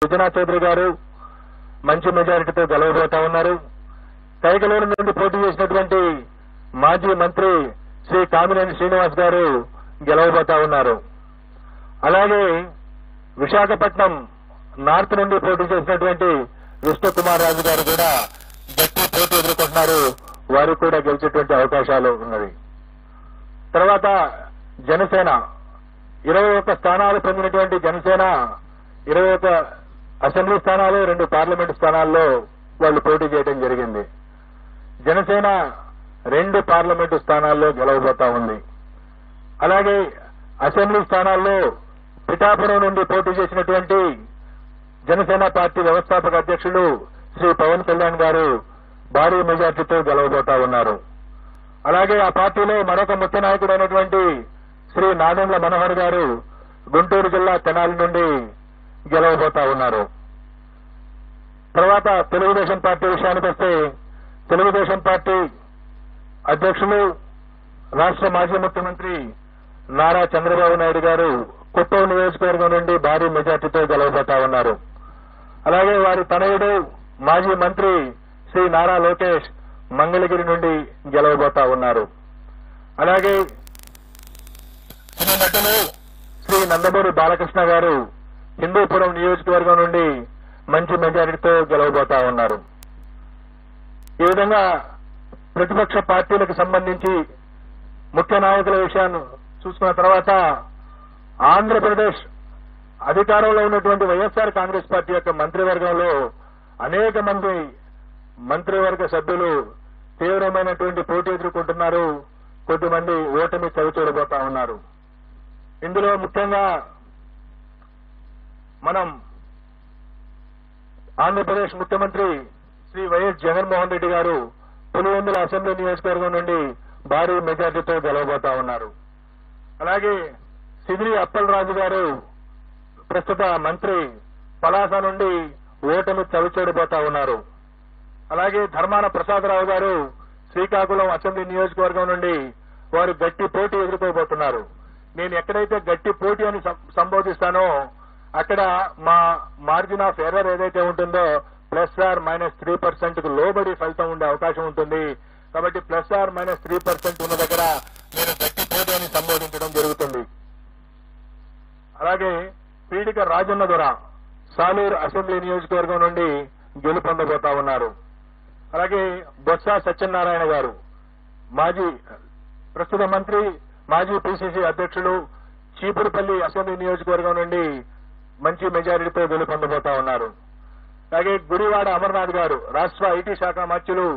సుజనా చౌదరి గారు మంచి మెజారిటీతో గెలవబోతా ఉన్నారు. కైకలూరు నుండి పోటీ చేసినటువంటి మాజీ మంత్రి శ్రీ కామినేని శ్రీనివాస్ గారు గెలవబోతా ఉన్నారు. అలాగే విశాఖపట్నం నార్త్ నుండి పోటీ చేసినటువంటి విష్ణుకుమార్ రాజు గారు కూడా గట్టి పోటీ ఎదుర్కొంటున్నారు. వారు కూడా గెలిచేటువంటి అవకాశాలు ఉన్నవి. తర్వాత జనసేన 21 స్థానాలు పొందినటువంటి జనసేన 21 అసెంబ్లీ స్థానాలు 2 పార్లమెంటు స్థానాల్లో వాళ్ళు పోటీ చేయడం జరిగింది. జనసేన 2 పార్లమెంటు స్థానాల్లో గెలవబోతా ఉంది. అలాగే అసెంబ్లీ స్థానాల్లో పిఠాపురం నుండి పోటీ చేసినటువంటి జనసేన పార్టీ వ్యవస్థాపక అధ్యక్షులు శ్రీ పవన్ కళ్యాణ్ గారు భారీ మెజార్టీతో గెలవబోతా ఉన్నారు. అలాగే ఆ పార్టీలో మరొక ముఖ్య నాయకుడైనటువంటి శ్రీ నాదెండ్ల మనోహర్ గారు గుంటూరు జిల్లా తెనాలి నుండి గెలవబోతా ఉన్నారు. తర్వాత తెలుగుదేశం పార్టీ విషయానికి వస్తే తెలుగుదేశం పార్టీ అధ్యక్షులు రాష్ట్ర మాజీ ముఖ్యమంత్రి నారా చంద్రబాబు నాయుడు గారు కుప్పం నియోజకవర్గం నుండి భారీ మెజార్టీతో గెలవబోతా ఉన్నారు. అలాగే వారి తనయుడు మాజీ మంత్రి శ్రీ నారా లోకేష్ మంగళగిరి నుండి గెలవబోతా ఉన్నారు. అలాగే శ్రీ నందమూరి బాలకృష్ణ గారు హిందూపురం నియోజకవర్గం నుండి మంచి మెజారిటీతో గెలవబోతా ఉన్నారు. ఈ విధంగా ప్రతిపక్ష పార్టీలకు సంబంధించి ముఖ్య నాయకుల విషయాన్ని చూసుకున్న తర్వాత ఆంధ్రప్రదేశ్ అధికారంలో ఉన్నటువంటి వైఎస్ఆర్ కాంగ్రెస్ పార్టీ యొక్క మంత్రివర్గంలో అనేక మంది మంత్రివర్గ సభ్యులు తీవ్రమైనటువంటి పోటీ ఎదుర్కొంటున్నారు. కొద్దిమంది ఓటమి చవిచూడబోతా ఉన్నారు. ఇందులో ముఖ్యంగా మనం ఆంధ్రప్రదేశ్ ముఖ్యమంత్రి శ్రీ వైఎస్ జగన్మోహన్ రెడ్డి గారు పులివెందుల అసెంబ్లీ నియోజకవర్గం నుండి భారీ మెజార్టీతో గెలవబోతా ఉన్నారు. అలాగే సిదిరి అప్పలరాజు గారు ప్రస్తుత మంత్రి పలాస నుండి ఓటమి చవిచూడబోతా ఉన్నారు. అలాగే ధర్మాన ప్రసాదరావు గారు శ్రీకాకుళం అసెంబ్లీ నియోజకవర్గం నుండి వారు గట్టి పోటీ ఎదుర్కోబోతున్నారు. నేను ఎక్కడైతే గట్టి పోటీ అని సంబోధిస్తానో అక్కడ మా మార్జిన్ ఆఫ్ ఎర్రర్ ఏదైతే ఉంటుందో +or-3% కు లోబడి ఫలితం ఉండే అవకాశం ఉంటుంది. కాబట్టి +or-3% ఉన్న దగ్గర నేను గట్టి పోటీ అని సంబోధించడం జరుగుతుంది. అలాగే పీడిక రాజన్న దొర సాలూరు అసెంబ్లీ నియోజకవర్గం నుండి గెలుపొందబోతా ఉన్నారు. అలాగే బొత్స సత్యనారాయణ గారు ప్రస్తుత మంత్రి మాజీ పిసిసి అధ్యక్షులు చీపురుపల్లి అసెంబ్లీ నియోజకవర్గం నుండి మంచి మెజారిటీతో గెలుపొందబోతా ఉన్నారు. అలాగే గుడివాడ అమర్నాథ్ గారు రాష్ట్ర ఐటీ శాఖ మంత్రులు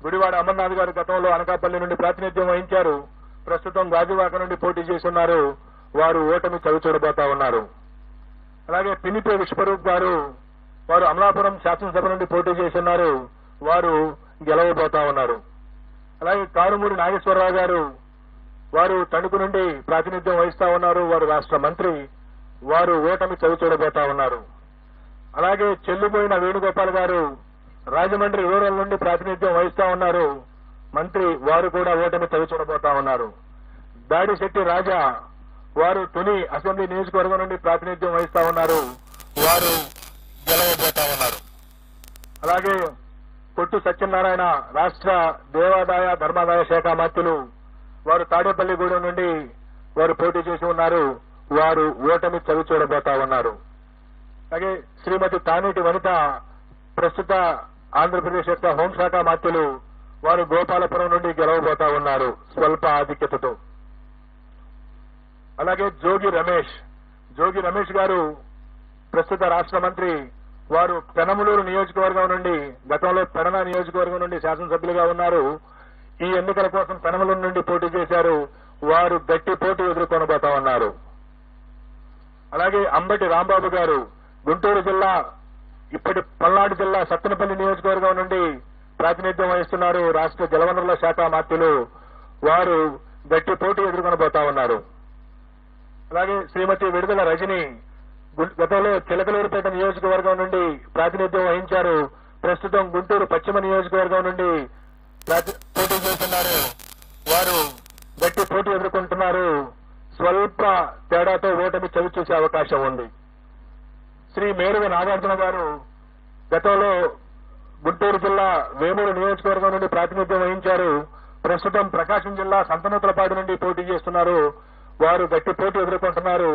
గుడివాడ అమర్నాథ్ గారు గతంలో అనకాపల్లి నుండి ప్రాతినిధ్యం వహించారు. ప్రస్తుతం గాజువాక నుండి పోటీ చేస్తున్నారు. వారు ఓటమి చవిచూడబోతా ఉన్నారు. అలాగే పినిపే విశ్వరూప్ గారు వారు అమలాపురం శాసనసభ నుండి పోటీ చేస్తున్నారు. వారు గెలవబోతా ఉన్నారు. అలాగే కారుమూరి నాగేశ్వరరావు గారు వారు తణుకు నుండి ప్రాతినిధ్యం వహిస్తా ఉన్నారు. వారు రాష్ట్ర మంత్రి. వారు ఓటమి చవిచూడబోతా ఉన్నారు. అలాగే చెల్లిపోయిన వేణుగోపాల్ గారు రాజమండ్రి రూరల్ నుండి ప్రాతినిధ్యం వహిస్తా ఉన్నారు. మంత్రి. వారు కూడా ఓటమి చవిచూడబోతా ఉన్నారు. దాడిశెట్టి రాజా వారు తుని అసెంబ్లీ నియోజకవర్గం నుండి ప్రాతినిధ్యం వహిస్తా ఉన్నారు. వారు గెలవబోతా ఉన్నారు. అలాగే కొట్టు సత్యనారాయణ రాష్ట్ర దేవాదాయ ధర్మాదాయ శాఖ మంత్రులు వారు తాడేపల్లిగూడెం నుండి వారు పోటీ చేసి ఉన్నారు. వారు ఓటమి చవిచూడబోతా ఉన్నారు. అలాగే శ్రీమతి తానేటి వనిత ప్రస్తుత ఆంధ్రప్రదేశ్ యొక్క హోంశాఖ మంత్రులు వారు గోపాలపురం నుండి గెలవబోతా ఉన్నారు స్వల్ప ఆధిక్యతతో. అలాగే జోగి రమేష్ గారు ప్రస్తుత రాష్ట్ర మంత్రి. వారు పెనమలూరు నియోజకవర్గం నుండి గతంలో పెడన నియోజకవర్గం నుండి శాసనసభ్యులుగా ఉన్నారు. ఈ ఎన్నికల కోసం పెనమలూరు నుండి పోటీ చేశారు. వారు గట్టి పోటీ ఎదుర్కొనబోతా ఉన్నారు. అలాగే అంబటి రాంబాబు గారు గుంటూరు జిల్లా ఇప్పటి పల్నాడు జిల్లా సత్తెనపల్లి నియోజకవర్గం నుండి ప్రాతినిధ్యం వహిస్తున్నారు. రాష్ట్ర జలవనరుల శాఖ మంత్రులు. వారు గట్టి పోటీ ఎదుర్కొనబోతా ఉన్నారు. అలాగే శ్రీమతి విడుదల రజని గతంలో చిలకలూరుపేట నియోజకవర్గం నుండి ప్రాతినిధ్యం వహించారు. ప్రస్తుతం గుంటూరు పశ్చిమ నియోజకవర్గం నుండి పోటీ చేస్తున్నారు. వారు గట్టి పోటీ ఎదుర్కొంటున్నారు. స్వల్ప తేడాతో ఓటమి చవిచూసే అవకాశం ఉంది. శ్రీ మేరుగ నాగార్జున గారు గతంలో గుంటూరు జిల్లా వేమూరు నియోజకవర్గం నుండి ప్రాతినిధ్యం వహించారు. ప్రస్తుతం ప్రకాశం జిల్లా సంతనూతలపాడు నుండి పోటీ చేస్తున్నారు. వారు గట్టి పోటీ ఎదుర్కొంటున్నారు.